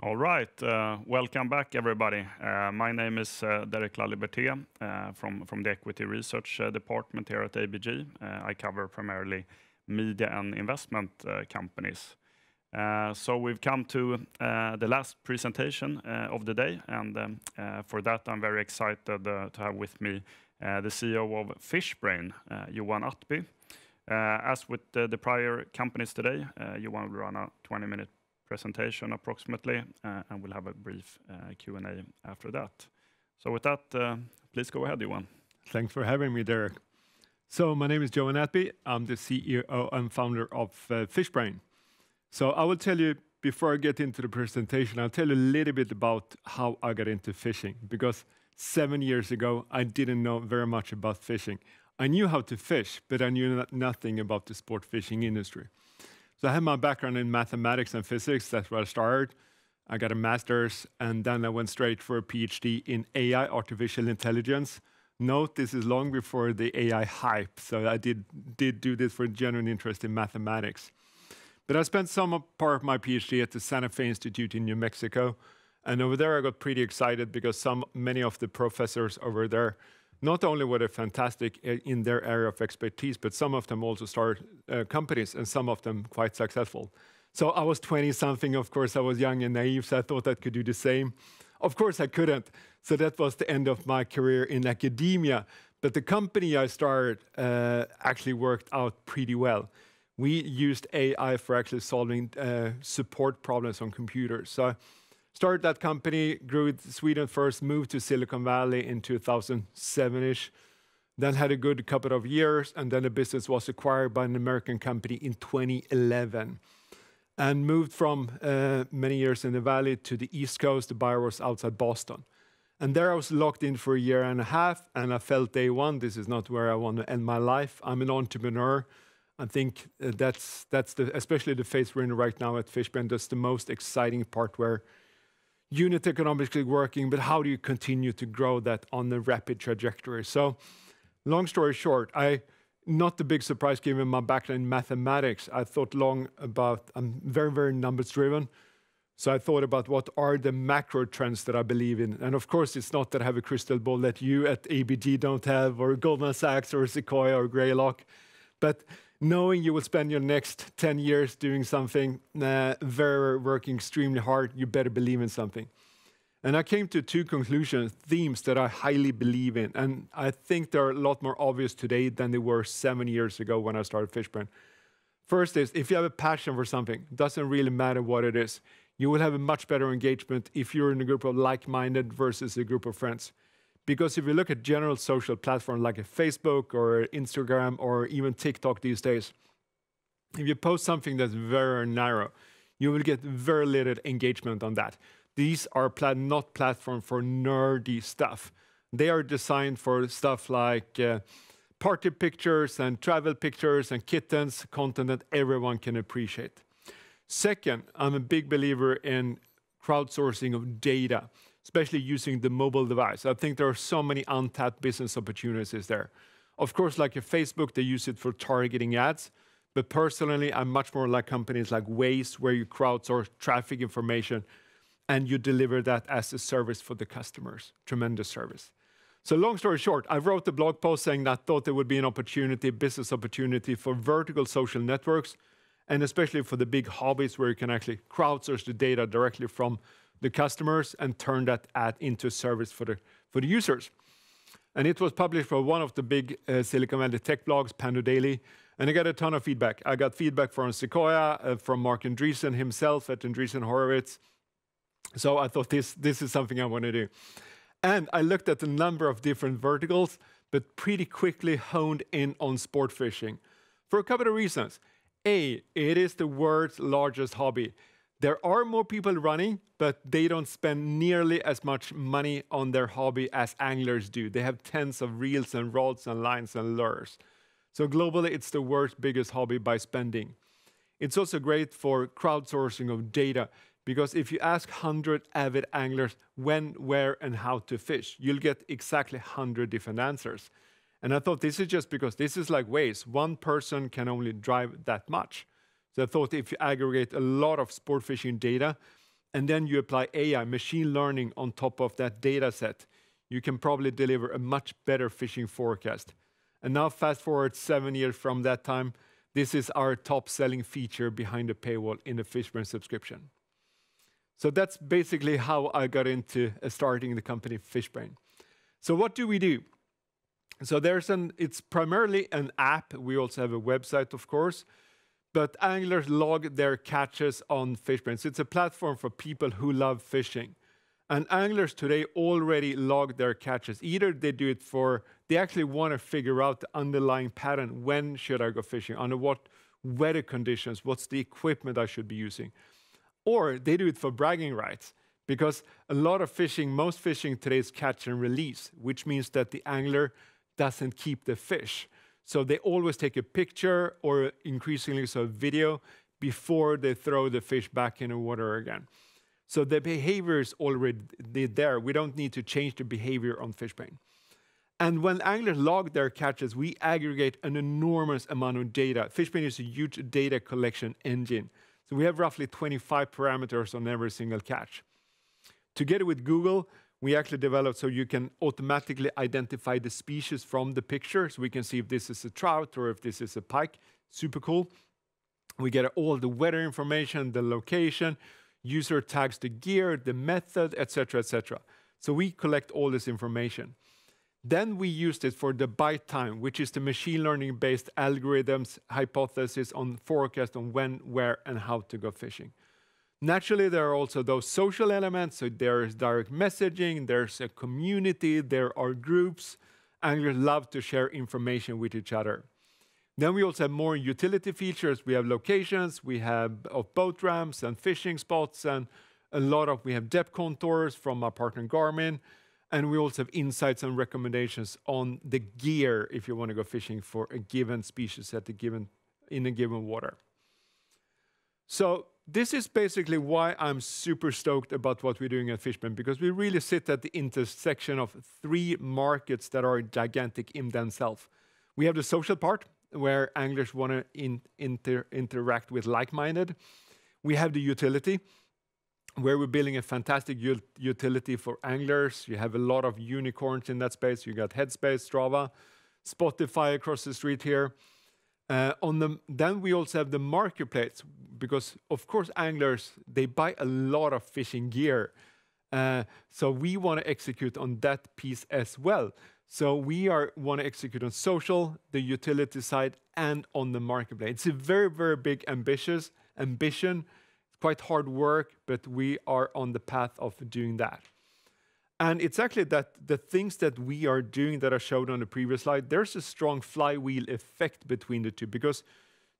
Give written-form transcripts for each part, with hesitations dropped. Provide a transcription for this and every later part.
All right, welcome back, everybody. My name is Derek Laliberte from the Equity Research Department here at ABG. I cover primarily media and investment companies. So we've come to the last presentation of the day, and for that I'm very excited to have with me the CEO of Fishbrain, Johan Attby. As with the prior companies today, Johan will run a 20-minute presentation approximately, and we'll have a brief Q&A after that. So with that, please go ahead, Johan. Thanks for having me, Derek. So my name is Johan Attby. I'm the CEO and founder of Fishbrain. So I will tell you, before I get into the presentation, I'll tell you a little bit about how I got into fishing, because 7 years ago, I didn't know very much about fishing. I knew how to fish, but I knew nothing about the sport fishing industry. So I had my background in mathematics and physics. That's where I started. I got a master's, and then I went straight for a PhD in AI, artificial intelligence. Note, this is long before the AI hype, so I did do this for a genuine interest in mathematics. But I spent some part of my PhD at the Santa Fe Institute in New Mexico, and over there I got pretty excited because many of the professors over there, not only were they fantastic in their area of expertise, but some of them also started companies, and some of them quite successful. So I was 20-something, of course, I was young and naive, so I thought I could do the same. Of course, I couldn't. So that was the end of my career in academia. But the company I started actually worked out pretty well. We used AI for actually solving support problems on computers. So started that company, grew in Sweden first, moved to Silicon Valley in 2007-ish, then had a good couple of years, and then the business was acquired by an American company in 2011. And moved from many years in the Valley to the East Coast. The buyer was outside Boston. And there I was locked in for a year and a half, and I felt day one, this is not where I want to end my life. I'm an entrepreneur. I think that's especially the phase we're in right now at Fishbrain, that's the most exciting part, where unit economically working, but how do you continue to grow that on a rapid trajectory? So long story short, not the big surprise given my background in mathematics, I thought long about, I'm very, very numbers driven. So I thought about what are the macro trends that I believe in. And of course, it's not that I have a crystal ball that you at ABG don't have, or Goldman Sachs, or Sequoia, or Greylock. But knowing you will spend your next 10 years doing something, working extremely hard, you better believe in something. And I came to two conclusions, themes that I highly believe in. And I think they're a lot more obvious today than they were 7 years ago when I started Fishbrain. First is, if you have a passion for something, it doesn't really matter what it is. You will have a much better engagement if you're in a group of like-minded versus a group of friends. Because if you look at general social platforms like a Facebook or Instagram or even TikTok these days, if you post something that's very narrow, you will get very little engagement on that. These are not platforms for nerdy stuff. They are designed for stuff like party pictures and travel pictures and kittens, content that everyone can appreciate. Second, I'm a big believer in crowdsourcing of data, especially using the mobile device. I think there are so many untapped business opportunities there. Of course, like a Facebook, they use it for targeting ads. But personally, I'm much more like companies like Waze, where you crowdsource traffic information and you deliver that as a service for the customers. Tremendous service. So long story short, I wrote a blog post saying that I thought there would be an opportunity, business opportunity for vertical social networks, and especially for the big hobbies where you can actually crowdsource the data directly from the customers and turn that ad into a service for the users. And it was published for one of the big Silicon Valley tech blogs, Pando Daily, and I got a ton of feedback. I got feedback from Sequoia, from Mark Andreessen himself at Andreessen Horowitz. So I thought this is something I want to do. And I looked at a number of different verticals, but pretty quickly honed in on sport fishing for a couple of reasons. A, it is the world's largest hobby. There are more people running, but they don't spend nearly as much money on their hobby as anglers do. They have tens of reels and rods and lines and lures. So globally, it's the world's biggest hobby by spending. It's also great for crowdsourcing of data, because if you ask 100 avid anglers when, where, and how to fish, you'll get exactly 100 different answers. And I thought this is just because this is like Waze. One person can only drive that much. So I thought if you aggregate a lot of sport fishing data, and then you apply AI, machine learning, on top of that data set, you can probably deliver a much better fishing forecast. And now fast forward 7 years from that time, this is our top selling feature behind the paywall in the Fishbrain subscription. So that's basically how I got into starting the company Fishbrain. So what do we do? So it's primarily an app. We also have a website, of course, but anglers log their catches on Fishbrain. So it's a platform for people who love fishing. And anglers today already log their catches. Either they do it they actually want to figure out the underlying pattern. When should I go fishing? Under what weather conditions? What's the equipment I should be using? Or they do it for bragging rights. Because a lot of fishing, most fishing today is catch and release, which means that the angler doesn't keep the fish. So they always take a picture, or increasingly so a video, before they throw the fish back in the water again. So the behavior is already there. We don't need to change the behavior on Fishbrain. And when anglers log their catches, we aggregate an enormous amount of data. Fishbrain is a huge data collection engine. So we have roughly 25 parameters on every single catch. Together with Google, we actually developed so you can automatically identify the species from the picture. So we can see if this is a trout or if this is a pike. Super cool. We get all the weather information, the location, user tags the gear, the method, etc., etc. So we collect all this information. Then we used it for the bite time, which is the machine learning-based algorithms hypothesis on forecast on when, where, and how to go fishing. Naturally, there are also those social elements. So there is direct messaging, there's a community, there are groups. Anglers love to share information with each other. Then we also have more utility features. We have locations, we have boat ramps and fishing spots, and we have depth contours from our partner Garmin. And we also have insights and recommendations on the gear if you want to go fishing for a given species in a given water. So this is basically why I'm super stoked about what we're doing at Fishbrain, because we really sit at the intersection of three markets that are gigantic in themselves. We have the social part, where anglers want to interact with like-minded. We have the utility, where we're building a fantastic utility for anglers. You have a lot of unicorns in that space. You got Headspace, Strava, Spotify across the street here. Then we also have the marketplace, because of course anglers, they buy a lot of fishing gear. So we want to execute on that piece as well. So we want to execute on social, the utility side, and on the marketplace. It's a very, very big ambition. It's quite hard work, but we are on the path of doing that. And it's actually that the things that we are doing that I showed on the previous slide, there's a strong flywheel effect between the two, because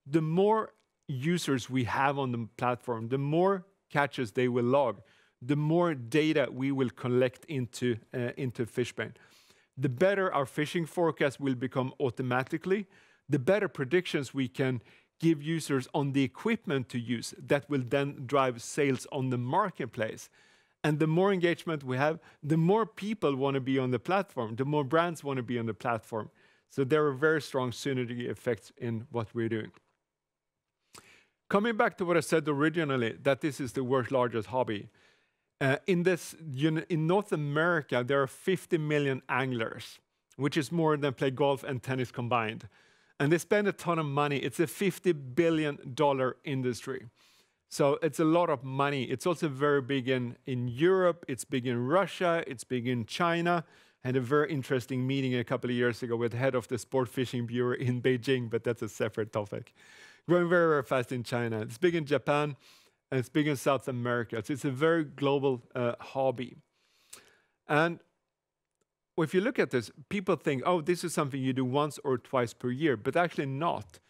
the more users we have on the platform, the more catches they will log, the more data we will collect into Fishbrain. The better our fishing forecast will become automatically, the better predictions we can give users on the equipment to use that will then drive sales on the marketplace. And the more engagement we have, the more people want to be on the platform, the more brands want to be on the platform. So there are very strong synergy effects in what we're doing. Coming back to what I said originally, that this is the world's largest hobby. In North America, there are 50 million anglers, which is more than play golf and tennis combined. And they spend a ton of money. It's a $50 billion industry. So it's a lot of money. It's also very big in Europe. It's big in Russia. It's big in China. I had a very interesting meeting a couple of years ago with the head of the Sport Fishing Bureau in Beijing, but that's a separate topic. Growing very, very fast in China. It's big in Japan. And it's big in South America. So it's a very global hobby. And if you look at this, people think, oh, this is something you do once or twice per year, but actually not.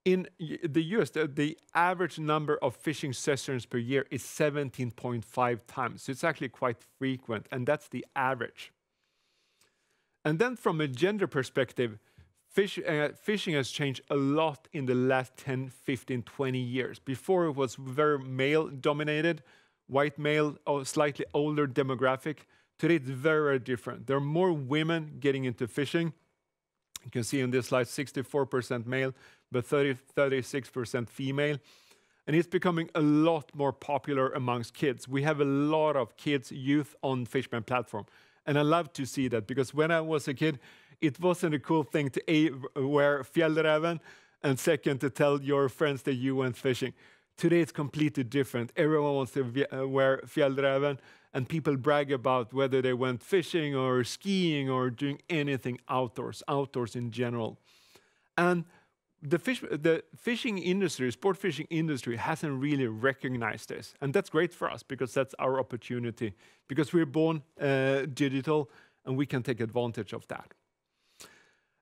In the US, the average number of fishing sessions per year is 17.5 times. So it's actually quite frequent, and that's the average. And then from a gender perspective, fishing has changed a lot in the last 10, 15, 20 years. Before it was very male-dominated, white male, or slightly older demographic. Today it's very, very different. There are more women getting into fishing. You can see on this slide 64% male, but 36% female. And it's becoming a lot more popular amongst kids. We have a lot of kids, youth on Fishbrain platform. And I love to see that, because when I was a kid, it wasn't a cool thing to wear fjällräven, and second, to tell your friends that you went fishing. Today, it's completely different. Everyone wants to wear fjällräven, and people brag about whether they went fishing or skiing or doing anything outdoors in general. And the fishing industry, sport fishing industry, hasn't really recognized this. And that's great for us, because that's our opportunity, because we're born digital and we can take advantage of that.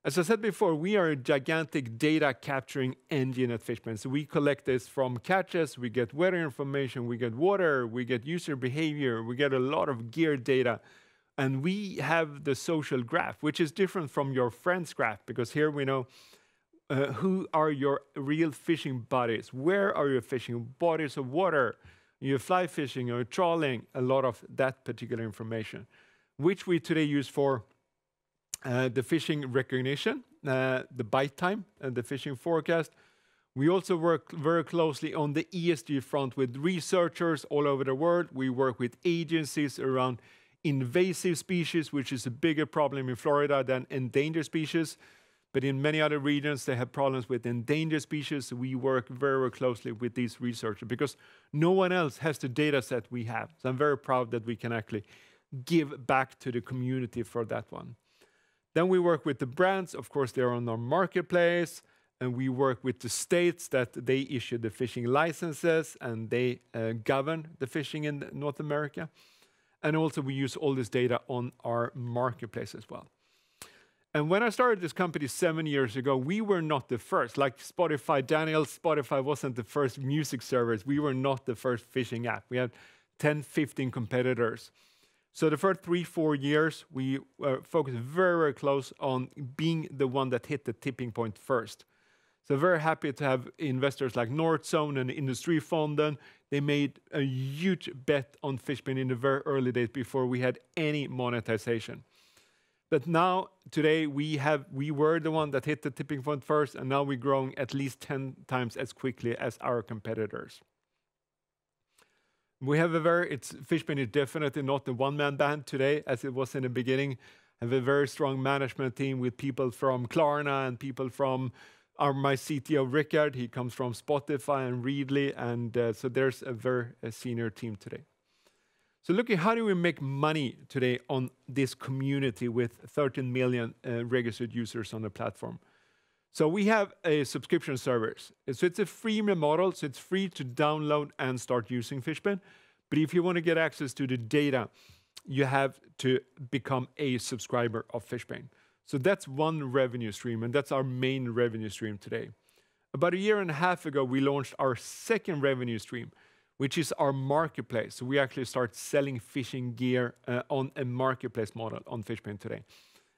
As I said before, we are a gigantic data capturing engine at Fishbrain. So we collect this from catches, we get weather information, we get water, we get user behavior, we get a lot of gear data. And we have the social graph, which is different from your friend's graph, because here we know who are your real fishing buddies, where are you fishing, bodies of water, you're fly fishing or trawling, a lot of that particular information, which we today use for the fishing recognition, the bite time, and the fishing forecast. We also work very closely on the ESG front with researchers all over the world. We work with agencies around invasive species, which is a bigger problem in Florida than endangered species. But in many other regions, they have problems with endangered species. So we work very, very closely with these researchers, because no one else has the data set we have. So I'm very proud that we can actually give back to the community for that one. Then we work with the brands. Of course, they're on our marketplace. And we work with the states that they issue the fishing licenses, and they govern the fishing in North America. And also we use all this data on our marketplace as well. And when I started this company 7 years ago, we were not the first. Like Spotify, Spotify wasn't the first music service. We were not the first fishing app. We had 10, 15 competitors. So the first 3-4 years, we focused very, very close on being the one that hit the tipping point first. So very happy to have investors like Northzone and Industrifonden. They made a huge bet on Fishbrain in the very early days before we had any monetization. But now, today, we were the one that hit the tipping point first, and now we're growing at least 10 times as quickly as our competitors. We have Fishbrain is definitely not the one-man band today, as it was in the beginning. Have a very strong management team with people from Klarna and people from my CTO, Rickard. He comes from Spotify and Readly, and so there's a very senior team today. So looking, how do we make money today on this community with 13 million registered users on the platform? So we have a subscription service. So it's a freemium model, so it's free to download and start using Fishbrain. But if you want to get access to the data, you have to become a subscriber of Fishbrain. So that's one revenue stream, and that's our main revenue stream today. About 1.5 years ago, we launched our second revenue stream, which is our marketplace. So we actually start selling fishing gear on a marketplace model on Fishbrain today.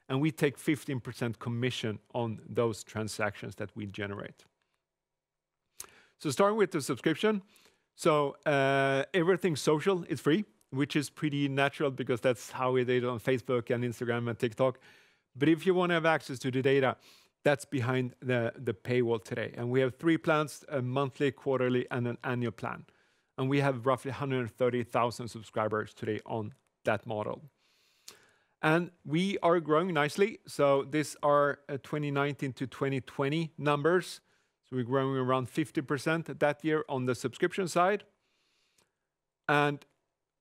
And we take 15% commission on those transactions that we generate. So starting with the subscription. So everything social is free, which is pretty natural because that's how we did it on Facebook and Instagram and TikTok. But if you want to have access to the data, that's behind the paywall today. And we have 3 plans, a monthly, quarterly, and an annual plan. And we have roughly 130,000 subscribers today on that model. And we are growing nicely. So these are 2019 to 2020 numbers. So we're growing around 50% that year on the subscription side. And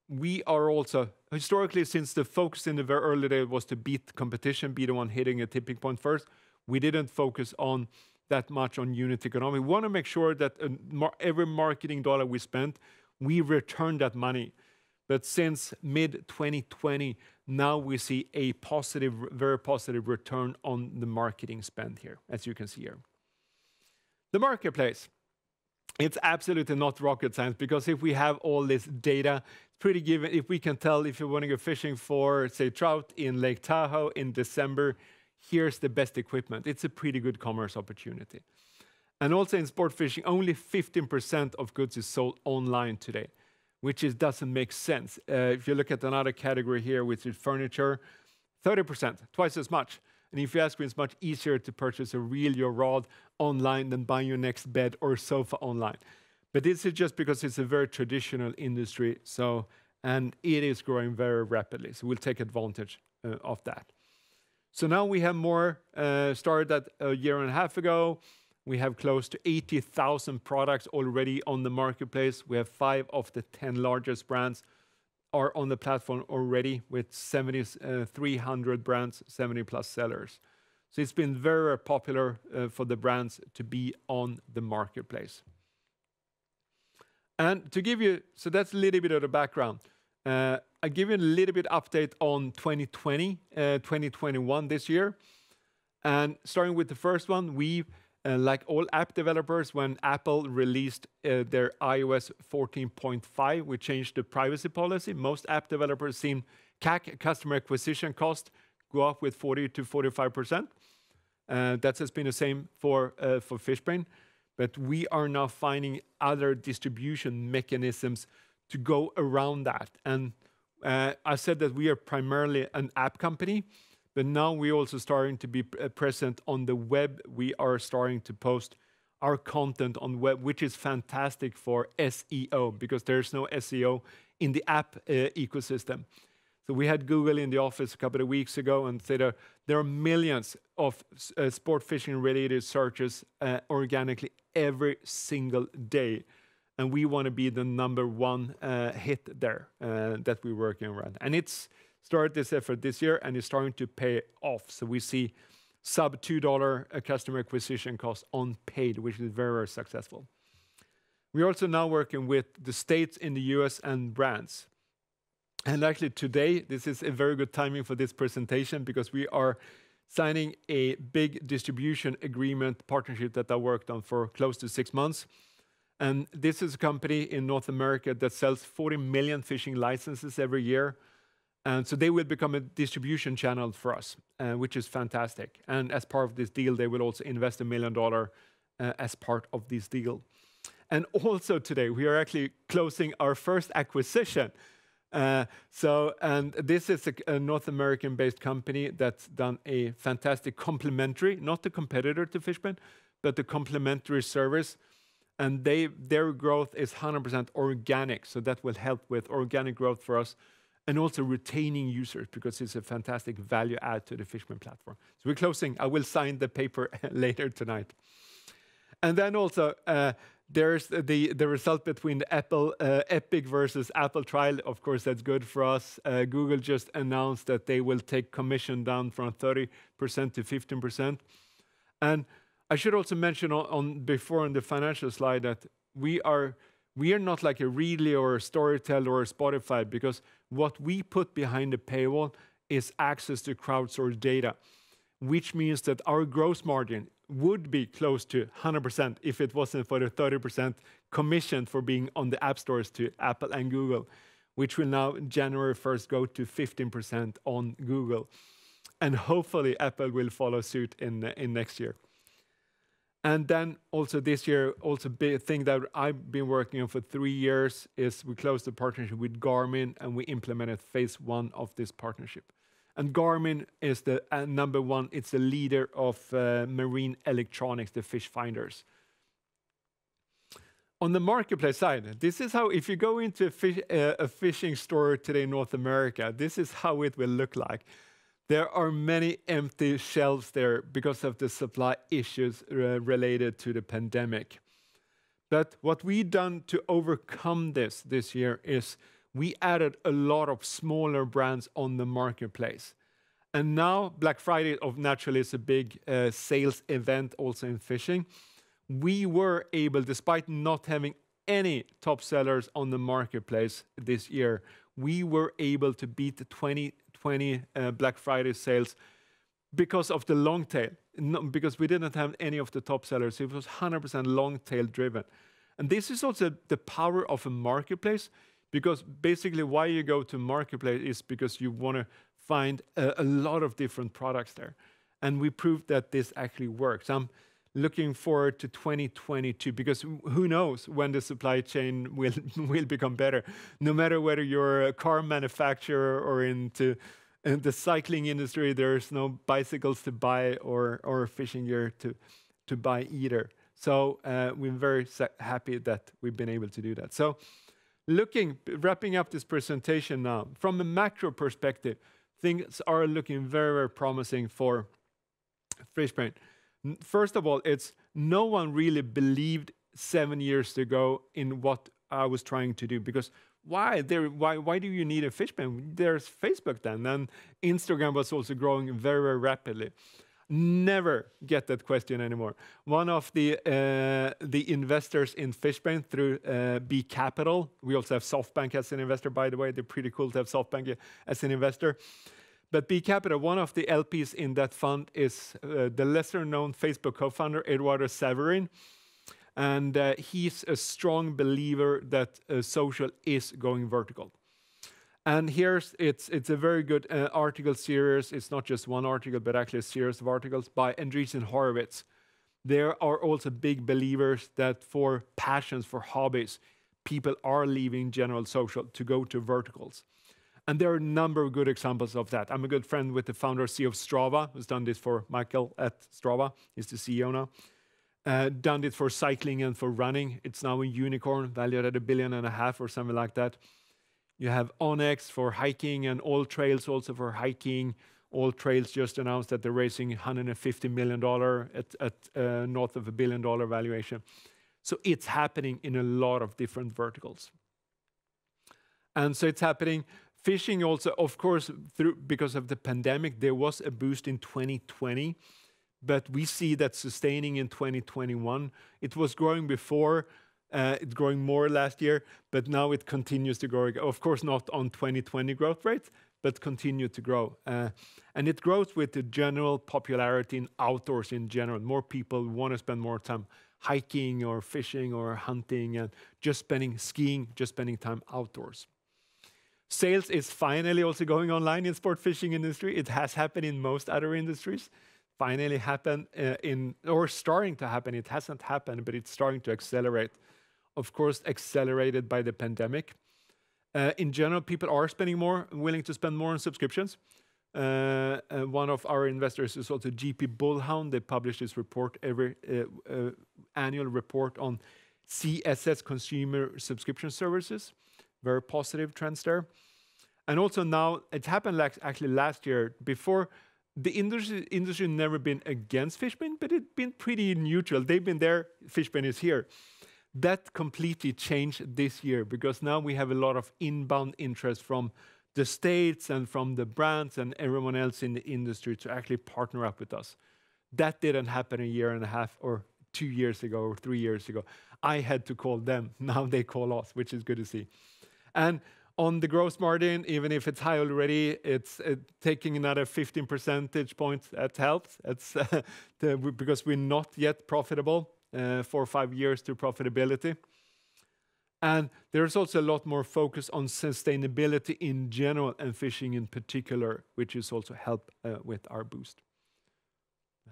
we are also, historically, since the focus in the very early days was to beat competition, be the one hitting a tipping point first, we didn't focus on that much on unit economics. We want to make sure that every marketing dollar we spent, we return that money. But since mid-2020, now we see a positive, very positive return on the marketing spend here, as you can see here. The marketplace, it's absolutely not rocket science, because if we have all this data, it's pretty given. If we can tell if you want to go fishing for, say, trout in Lake Tahoe in December, here's the best equipment. It's a pretty good commerce opportunity. And also in sport fishing, only 15% of goods is sold online today, which doesn't make sense. If you look at another category here, which is furniture, 30%, twice as much. And if you ask me, it's much easier to purchase a reel, your rod online than buying your next bed or sofa online. But this is just because it's a very traditional industry, and it is growing very rapidly. So we'll take advantage of that. So now we have more, started that a year and a half ago. We have close to 80,000 products already on the marketplace. We have 5 of the 10 largest brands are on the platform already with 300 brands, 70 plus sellers. So it's been very popular for the brands to be on the marketplace. And to give you, so that's a little bit of the background. I'll give you a little bit update on 2020, 2021 this year. And starting with the first one, we, like all app developers, when Apple released their iOS 14.5, we changed the privacy policy. Most app developers seen CAC, customer acquisition cost, go up with 40 to 45%. That has been the same for Fishbrain. But we are now finding other distribution mechanisms to go around that. And I said that we are primarily an app company, but now we're also starting to be present on the web. We are starting to post our content on web, which is fantastic for SEO, because there's no SEO in the app ecosystem. So we had Google in the office a couple of weeks ago and said there are millions of sport fishing related searches organically every single day. And we want to be the #1 hit there that we're working around. And it's started this effort this year and it's starting to pay off. So we see sub $2 customer acquisition cost on paid, which is very, very successful. We're also now working with the states in the US and brands. And actually today, this is a very good timing for this presentation because we are signing a big distribution agreement partnership that I worked on for close to 6 months. And this is a company in North America that sells 40 million fishing licenses every year. And so they will become a distribution channel for us, which is fantastic. And as part of this deal, they will also invest $1 million as part of this deal. And also today, we are actually closing our first acquisition. And this is a North American-based company that's done a fantastic complementary, not the competitor to Fishbrain, but the complementary service. And their growth is 100% organic, so that will help with organic growth for us, and also retaining users because it's a fantastic value add to the Fishbrain platform. So we're closing. I will sign the paper later tonight. And then also, there's the result between the Apple Epic versus Apple trial. Of course, that's good for us. Google just announced that they will take commission down from 30% to 15%. And I should also mention before on the financial slide that we are not like a Readly or a Storytel or a Spotify, because what we put behind the paywall is access to crowdsourced data, which means that our gross margin would be close to 100% if it wasn't for the 30% commission for being on the app stores to Apple and Google, which will now January 1st go to 15% on Google. And hopefully Apple will follow suit in next year. And then also this year, also big thing that I've been working on for 3 years is we closed the partnership with Garmin and we implemented phase 1 of this partnership. And Garmin is the #1, it's the leader of marine electronics, the fish finders. On the marketplace side, this is how, if you go into a fishing store today in North America, this is how it will look like. There are many empty shelves there because of the supply issues related to the pandemic. But what we've done to overcome this year is we added a lot of smaller brands on the marketplace. And now Black Friday naturally is a big sales event also in fishing. We were able, despite not having any top sellers on the marketplace this year, we were able to beat the 2020 Black Friday sales because of the long tail, because we didn't have any of the top sellers. It was 100% long tail driven. And this is also the power of a marketplace, because basically why you go to marketplace is because you want to find a lot of different products there. And we proved that this actually works. I'm looking forward to 2022, because who knows when the supply chain will become better. No matter whether you're a car manufacturer or in the cycling industry, there's no bicycles to buy or fishing gear to buy either. So we're very happy that we've been able to do that. So wrapping up this presentation now, from a macro perspective, things are looking very, very promising for Fishbrain. First of all, it's no one really believed 7 years ago in what I was trying to do, because why do you need a Fishbrain? There's Facebook then, and Instagram was also growing very, very rapidly. Never get that question anymore. One of the investors in Fishbrain through B Capital, we also have SoftBank as an investor, by the way. They're pretty cool to have SoftBank as an investor. But B Capital, one of the LPs in that fund is the lesser-known Facebook co-founder, Eduardo Saverin. And he's a strong believer that social is going vertical. And it's a very good article series. It's not just one article, but actually a series of articles by Andreessen Horowitz. There are also big believers that for passions, for hobbies, people are leaving general social to go to verticals. And there are a number of good examples of that. I'm a good friend with the founder and CEO of Strava, who's done this for Michael at Strava. He's the CEO now. Done it for cycling and for running. It's now a unicorn, valued at $1.5 billion or something like that. You have Onyx for hiking and All Trails also for hiking. All Trails just announced that they're raising $150 million at north of $1 billion valuation. So it's happening in a lot of different verticals. And so it's happening. Fishing also, of course, because of the pandemic, there was a boost in 2020. But we see that sustaining in 2021. It was growing before, it's growing more last year, but now it continues to grow. Of course, not on 2020 growth rates, but continue to grow. And it grows with the general popularity in outdoors in general. More people want to spend more time hiking or fishing or hunting and just skiing, just spending time outdoors. Sales is finally also going online in sport fishing industry. It has happened in most other industries. Finally happened or starting to happen. It hasn't happened, but it's starting to accelerate. Of course, accelerated by the pandemic. In general, people are spending more, willing to spend more on subscriptions. One of our investors is also GP Bullhound. They publish this report every annual report on CSS, consumer subscription services. Very positive trends there. And also now, it happened actually last year. Before, the industry never been against Fishbrain, but it's been pretty neutral. They've been there, Fishbrain is here. That completely changed this year because now we have a lot of inbound interest from the States and from the brands and everyone else in the industry to actually partner up with us. That didn't happen a year and a half or 2 years ago or 3 years ago. I had to call them. Now they call us, which is good to see. And on the gross margin, even if it's high already, it's taking another 15 percentage points. That helps. It's because we're not yet profitable, 4 or 5 years to profitability. And there's also a lot more focus on sustainability in general and fishing in particular, which is also help with our boost.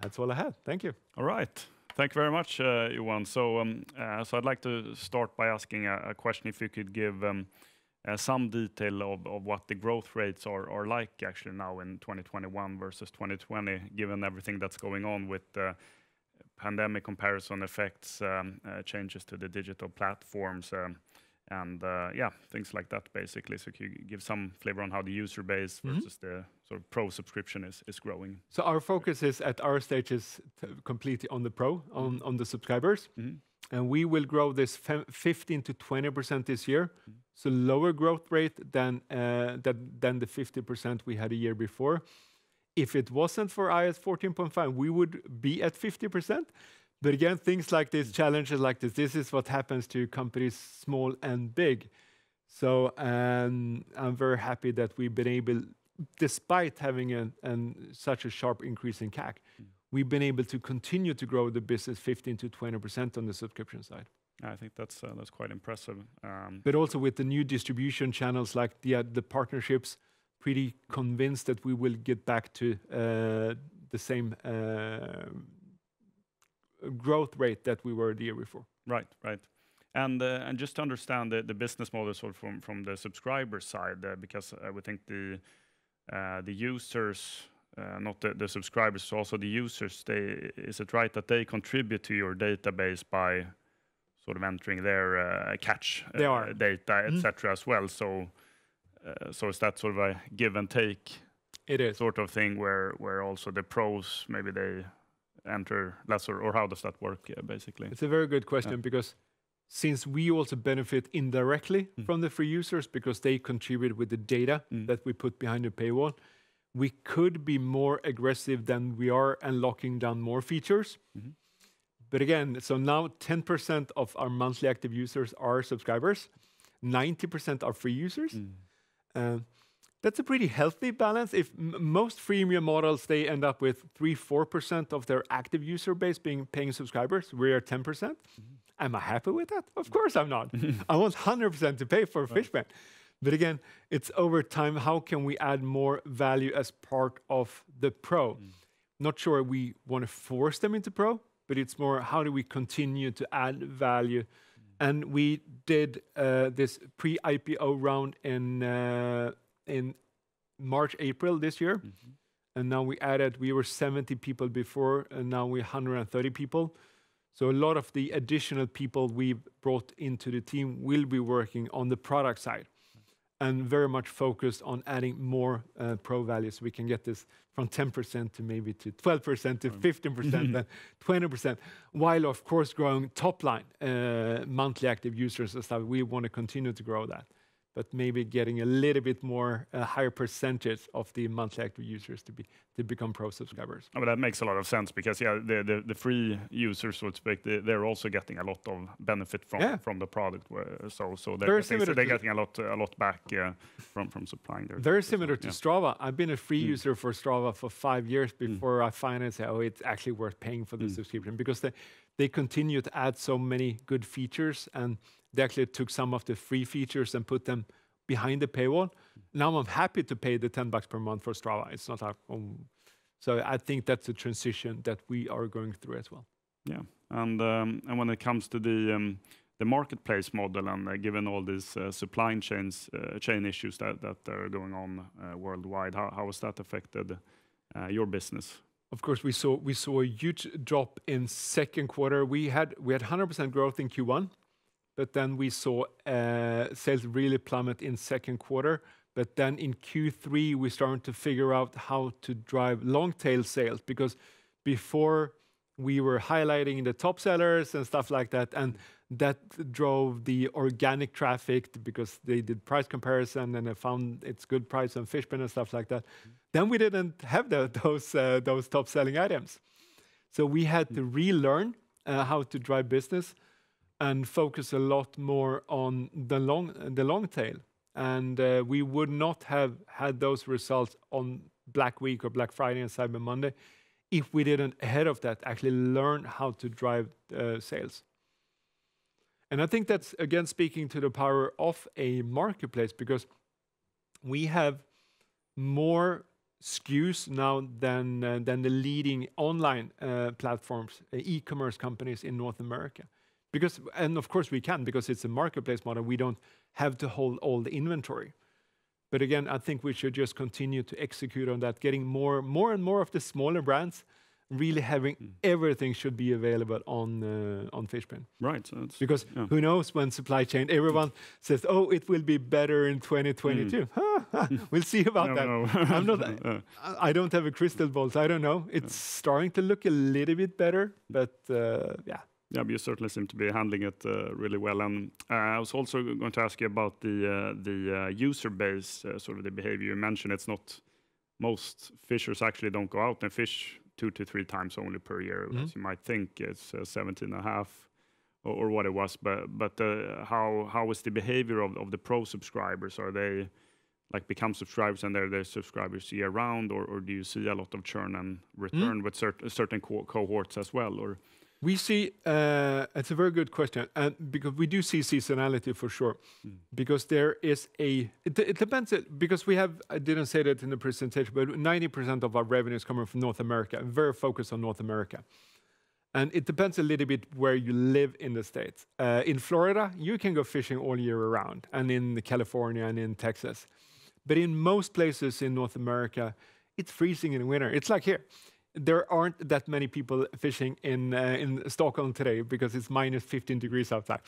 That's all I had. Thank you. All right. Thank you very much, Johan. So I'd like to start by asking a question if you could give some detail of what the growth rates are like actually now in 2021 versus 2020, given everything that's going on with pandemic comparison effects, changes to the digital platforms, and things like that, basically. So can you give some flavor on how the user base versus the sort of pro subscription is growing? So our focus is at our stage is completely on the pro, on the subscribers. And we will grow this 15 to 20% this year. So lower growth rate than the 50% we had a year before. If it wasn't for iOS 14.5, we would be at 50%. But again, things like this, challenges like this is what happens to companies small and big. So I'm very happy that we've been able, despite having such a sharp increase in CAC, we've been able to continue to grow the business 15 to 20% on the subscription side. I think that's quite impressive. But also with the new distribution channels like the partnerships, pretty convinced that we will get back to the same growth rate that we were the year before. Right. And just to understand the business model sort of from the subscriber side, because I would think the users not the subscribers, also the users, is it right that they contribute to your database by sort of entering their catch data, etc. as well? So is that sort of a give and take? It is sort of thing where also the pros, maybe they enter less, or how does that work basically? It's a very good question, because since we also benefit indirectly from the free users because they contribute with the data that we put behind the paywall, we could be more aggressive than we are and locking down more features. But again, so now 10% of our monthly active users are subscribers, 90% are free users. That's a pretty healthy balance. If most freemium models, they end up with 3-4% of their active user base being paying subscribers. We're at 10%. Am I happy with that? Of course I'm not. I want 100% to pay for Fishbrain. But again, it's over time, how can we add more value as part of the Pro? Not sure we want to force them into Pro, but it's more how do we continue to add value? And we did this pre-IPO round in March, April this year. And now we were 70 people before, and now we're 130 people. So a lot of the additional people we brought into the team will be working on the product side and very much focused on adding more pro value, so we can get this from 10% to maybe to 12% to 15% and 20%, while of course growing top line, monthly active users and stuff. We want to continue to grow that, but maybe getting a little bit more higher percentage of the monthly active users to become pro subscribers. Oh, but that makes a lot of sense, because the free users, so to speak, they're also getting a lot of benefit from the product. So they're getting a lot back from supplying their. Very similar to Strava. I've been a free user for Strava for 5 years before I finally say, oh, it's actually worth paying for the subscription, because they continue to add so many good features, and they actually took some of the free features and put them behind the paywall. Now I'm happy to pay the $10 per month for Strava. It's not so I think that's a transition that we are going through as well. Yeah, and when it comes to the marketplace model, and given all these supply chain issues that are going on worldwide, how has that affected your business? Of course, we saw a huge drop in second quarter. We had 100% growth in Q1. But then we saw sales really plummet in second quarter. But then in Q3, we started to figure out how to drive long tail sales, because before we were highlighting the top sellers and stuff like that, and that drove the organic traffic because they did price comparison and they found it's good price on Fishbrain and stuff like that. Then we didn't have those top selling items. So we had to relearn how to drive business and focus a lot more on the long tail. And we would not have had those results on Black Week or Black Friday and Cyber Monday if we didn't, ahead of that, actually learn how to drive sales. And I think that's, again, speaking to the power of a marketplace, because we have more SKUs now than the leading online platforms, e-commerce companies in North America. And of course we can, because it's a marketplace model. We don't have to hold all the inventory. But again, I think we should just continue to execute on that, getting more and more of the smaller brands, really having everything should be available on Fishbrain. Right. So because who knows when supply chain, everyone says, oh, it will be better in 2022. We'll see about that. No. I don't have a crystal ball, so I don't know. It's starting to look a little bit better, but yeah. Yeah, but you certainly seem to be handling it really well. And I was also going to ask you about the user base, sort of the behavior. You mentioned it's not, most fishers actually don't go out and fish 2 to 3 times only per year, as you might think. It's 17.5 or what it was. But how is the behavior of the pro subscribers? Are they like become subscribers and they're subscribers year round, or do you see a lot of churn and return with certain cohorts as well? Or we see, it's a very good question, and because we do see seasonality for sure, because there is it depends, because we have, I didn't say that in the presentation, but 90% of our revenue is coming from North America, very focused on North America. And it depends a little bit where you live in the States. In Florida, you can go fishing all year around, and in California and in Texas. But in most places in North America, it's freezing in winter. It's like here. There aren't that many people fishing in Stockholm today because it's minus 15 degrees outside.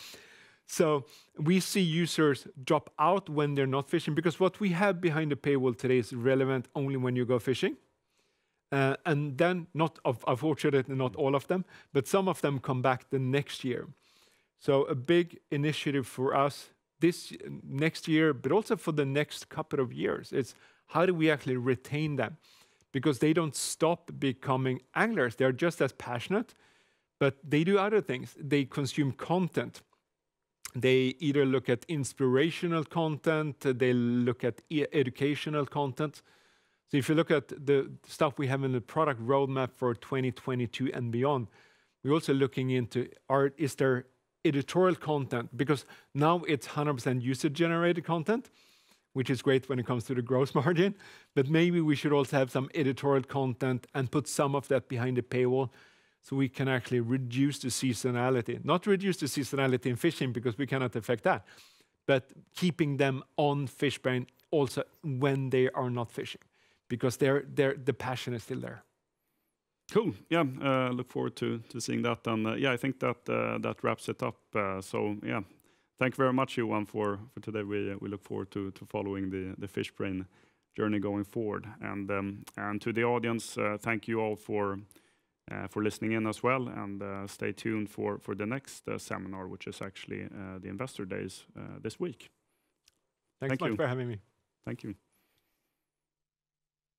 So we see users drop out when they're not fishing, because what we have behind the paywall today is relevant only when you go fishing. And then, unfortunately, not all of them, but some of them come back the next year. So a big initiative for us next year, but also for the next couple of years, is how do we actually retain them? Because they don't stop becoming anglers. They're just as passionate, but they do other things. They consume content. They either look at inspirational content, they look at educational content. So if you look at the stuff we have in the product roadmap for 2022 and beyond, we're also looking into, is there editorial content? Because now it's 100% user-generated content, which is great when it comes to the gross margin, but maybe we should also have some editorial content and put some of that behind the paywall so we can actually reduce the seasonality. Not reduce the seasonality in fishing because we cannot affect that, but keeping them on Fishbrain also when they are not fishing, because the passion is still there. Cool. Yeah, look forward to seeing that. And yeah, I think that wraps it up. So yeah, thank you very much, Johan, for today. We look forward to following the Fishbrain journey going forward. And to the audience, thank you all for listening in as well. And stay tuned for the next seminar, which is actually the Investor Days this week. Thanks so much for having me. Thank you.